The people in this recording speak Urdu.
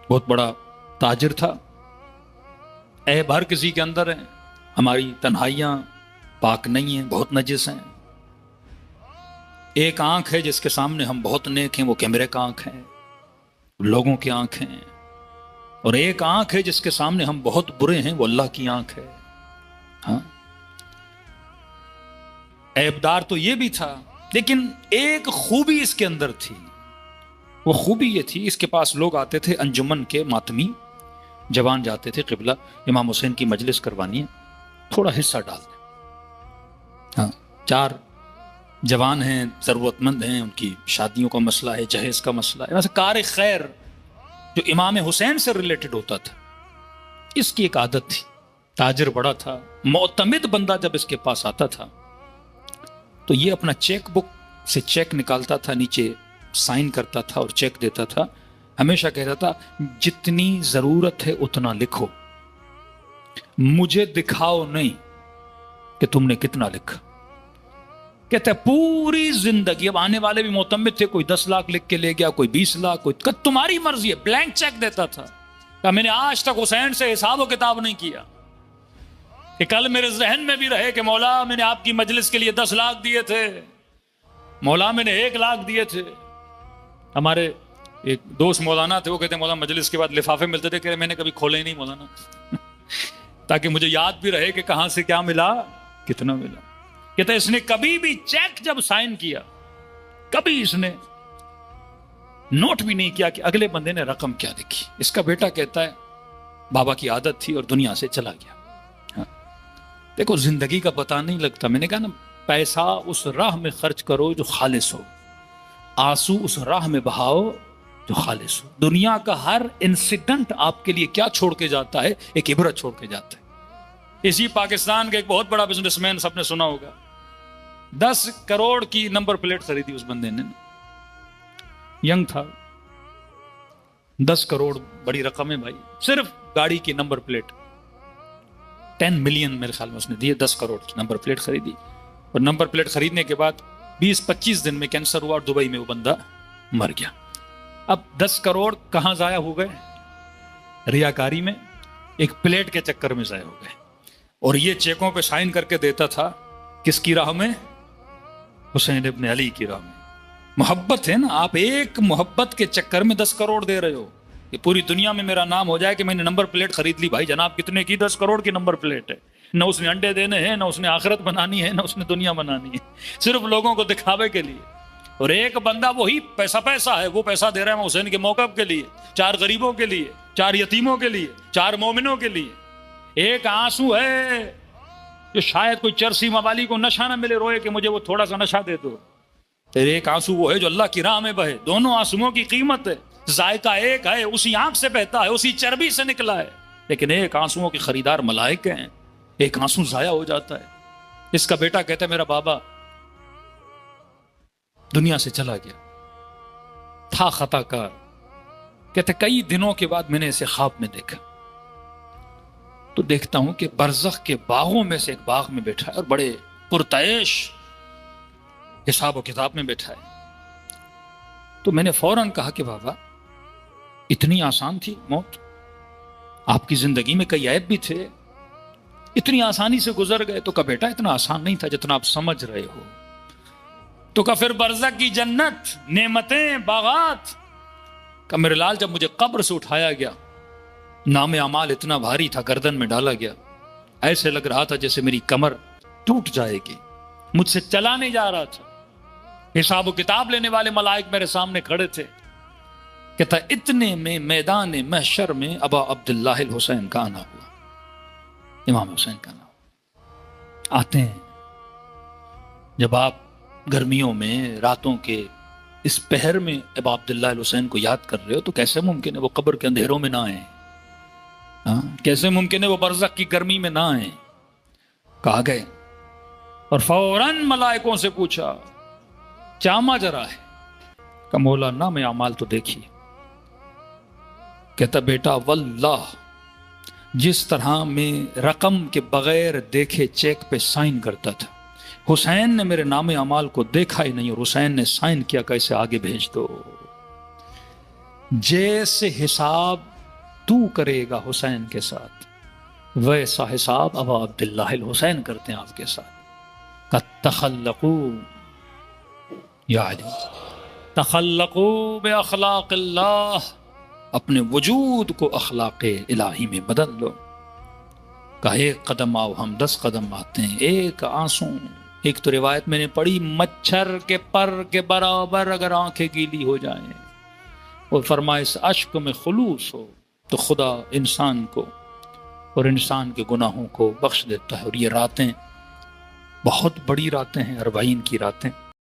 بہت بڑا تاجر تھا. عیب ہر کسی کے اندر ہیں. ہماری تنہائیاں پاک نہیں ہیں, بہت نجس ہیں. ایک آنکھ ہے جس کے سامنے ہم بہت نیک ہیں, وہ کیمرے کا آنکھ ہے, لوگوں کی آنکھ ہیں. اور ایک آنکھ ہے جس کے سامنے ہم بہت برے ہیں, وہ اللہ کی آنکھ ہے. ہاں, عیبدار تو یہ بھی تھا, لیکن ایک خوبی اس کے اندر تھی. وہ خوبی یہ تھی, اس کے پاس لوگ آتے تھے انجمن کے ماتمی, جوان جاتے تھے قبلہ امام حسین کی مجلس کروانی ہے, تھوڑا حصہ ڈال دیں. ہاں, 4 جوان ہیں, ضرورت مند ہیں, ان کی شادیوں کا مسئلہ ہے, جہیز کا مسئلہ ہے. ویسے کار خیر جو امام حسین سے ریلیٹڈ ہوتا تھا, اس کی ایک عادت تھی. تاجر بڑا تھا, معتمد بندہ جب اس کے پاس آتا تھا تو یہ اپنا چیک بک سے چیک نکالتا تھا, نیچے سائن کرتا تھا اور چیک دیتا تھا. ہمیشہ کہتا تھا جتنی ضرورت ہے اتنا لکھو, مجھے دکھاؤ نہیں کہ تم نے کتنا لکھا. کہتا ہے پوری زندگی, اب آنے والے بھی معتمد تھے, کوئی 10 لاکھ لکھ کے لے گیا, کوئی 20 لاکھ, کوئی تمہاری مرضی ہے. بلینک چیک دیتا تھا کہ میں نے آج تک حسین سے حساب و کتاب نہیں کیا, کہ کل میرے ذہن میں بھی رہے کہ مولا میں نے آپ کی مجلس کے لیے 10 لاکھ دیے تھے, مولا میں نے 1 لاکھ دیے تھے. ہمارے ایک دوست مولانا تھے, وہ کہتے ہیں مولانا مجلس کے بعد لفافے ملتے تھے, کہ میں نے کبھی کھولے ہی نہیں مولانا, تاکہ مجھے یاد بھی رہے کہ کہاں سے کیا ملا, کتنا ملا. کہتے اس نے کبھی بھی چیک جب سائن کیا, کبھی اس نے نوٹ بھی نہیں کیا کہ اگلے بندے نے رقم کیا لکھی. اس کا بیٹا کہتا ہے بابا کی عادت تھی اور دنیا سے چلا گیا. ہاں. دیکھو زندگی کا پتہ نہیں لگتا. میں نے کہا نا, پیسہ اس راہ میں خرچ کرو جو خالص ہو, آنسو اس راہ میں بہاؤ جو خالص ہو. دنیا کا ہر انسیڈنٹ آپ کے لیے کیا چھوڑ کے جاتا ہے, ایک عبرت چھوڑ کے جاتا ہے. اسی پاکستان کے ایک بہت بڑا بزنس مین, سب نے سنا ہوگا, 10 کروڑ کی نمبر پلیٹ خریدی اس بندے نے. ینگ تھا, 10 کروڑ بڑی رقم ہے بھائی. صرف گاڑی کی نمبر پلیٹ 10 ملین میرے خیال میں اس نے دیے, 10 کروڑ کی نمبر پلیٹ خریدی. اور نمبر پلیٹ خریدنے کے بعد 20-25 دن میں کینسر ہوا اور دبئی میں وہ بندہ مر گیا. اب 10 کروڑ کہاں ضائع ہو گئے؟ ریاکاری میں, ایک پلیٹ کے چکر میں ضائع ہو گئے. اور یہ چیکوں پہ سائن کر کے دیتا تھا کس کی راہ میں؟ حسین ابن علی کی راہ میں. محبت ہے نا, آپ ایک محبت کے چکر میں 10 کروڑ دے رہے ہو کہ پوری دنیا میں میرا نام ہو جائے کہ میں نے نمبر پلیٹ خرید لی. بھائی جناب کتنے کی؟ 10 کروڑ کی نمبر پلیٹ ہے. نہ اس نے انڈے دینے ہیں, نہ اس نے آخرت بنانی ہے, نہ اس نے دنیا بنانی ہے, صرف لوگوں کو دکھاوے کے لیے. اور ایک بندہ وہی پیسہ ہے, وہ پیسہ دے رہا ہے حسین کے موقف کے لیے, 4 غریبوں کے لیے, 4 یتیموں کے لیے, 4 مومنوں کے لیے. ایک آنسو ہے جو شاید کوئی چرسی موالی کو نشہ نہ ملے, روئے کہ مجھے وہ تھوڑا سا نشہ دے دو. ایک آنسو وہ ہے جو اللہ کی راہ میں بہے. دونوں آنسوؤں کی قیمت ہے, ذائقہ ایک ہے, اسی آنکھ سے بہتا ہے, اسی چربی سے نکلا ہے. لیکن ایک آنسوؤں کے خریدار ملائکے ہیں, ایک آنسو ضائع ہو جاتا ہے. اس کا بیٹا کہتا ہے میرا بابا دنیا سے چلا گیا, تھا خطا کار. کہتے کئی دنوں کے بعد میں نے اسے خواب میں دیکھا, تو دیکھتا ہوں کہ برزخ کے باغوں میں سے ایک باغ میں بیٹھا ہے اور بڑے پرتعیش حساب و کتاب میں بیٹھا ہے. تو میں نے فوراً کہا کہ بابا اتنی آسان تھی موت؟ آپ کی زندگی میں کئی عیب بھی تھے, اتنی آسانی سے گزر گئے. تو کہا بیٹا اتنا آسان نہیں تھا جتنا آپ سمجھ رہے ہو. تو کہا پھر برزخ کی جنت, نعمتیں, باغات. کہا میرے لال جب مجھے قبر سے اٹھایا گیا, نام اعمال اتنا بھاری تھا, گردن میں ڈالا گیا, ایسے لگ رہا تھا جیسے میری کمر ٹوٹ جائے گی, مجھ سے چلا نہیں جا رہا تھا. حساب و کتاب لینے والے ملائک میرے سامنے کھڑے تھے. کہتا اتنے میں میدان محشر میں ابا عبداللہ الحسین کا آنا ہوا, امام حسین کا آنا ہوا. آتے ہیں جب آپ گرمیوں میں راتوں کے اس پہر میں ابا عبداللہ الحسین کو یاد کر رہے ہو, تو کیسے ممکن ہے وہ قبر کے اندھیروں میں نہ آئیں؟ کیسے ممکن ہے وہ برزخ کی گرمی میں نہ آئیں؟ کہا گئے اور فوراً ملائکوں سے پوچھا کیا ماجرا ہے؟ کہ مولا نام اعمال تو دیکھیے. کہتا بیٹا واللہ جس طرح میں رقم کے بغیر دیکھے چیک پہ سائن کرتا تھا, حسین نے میرے نام اعمال کو دیکھا ہی نہیں اور حسین نے سائن کیا کہ اسے آگے بھیج دو. جیسے حساب تو کرے گا حسین کے ساتھ ویسا حساب ابا عبداللہ الحسین کرتے ہیں آپ کے ساتھ۔ تخلقوا یا علی، تخلقوا باخلاق اللہ، اپنے وجود کو اخلاق الہی میں بدل دو۔ کہا ایک قدم آؤ ہم 10 قدم آتے ہیں، ایک آنسو، ایک تو روایت میں نے پڑھی مچھر کے پر کے برابر اگر آنکھیں گیلی ہو جائیں، اور فرمائے اس اشک میں خلوص ہو تو خدا انسان کو اور انسان کے گناہوں کو بخش دیتا ہے۔ اور یہ راتیں بہت بڑی راتیں ہیں، 40 کی راتیں۔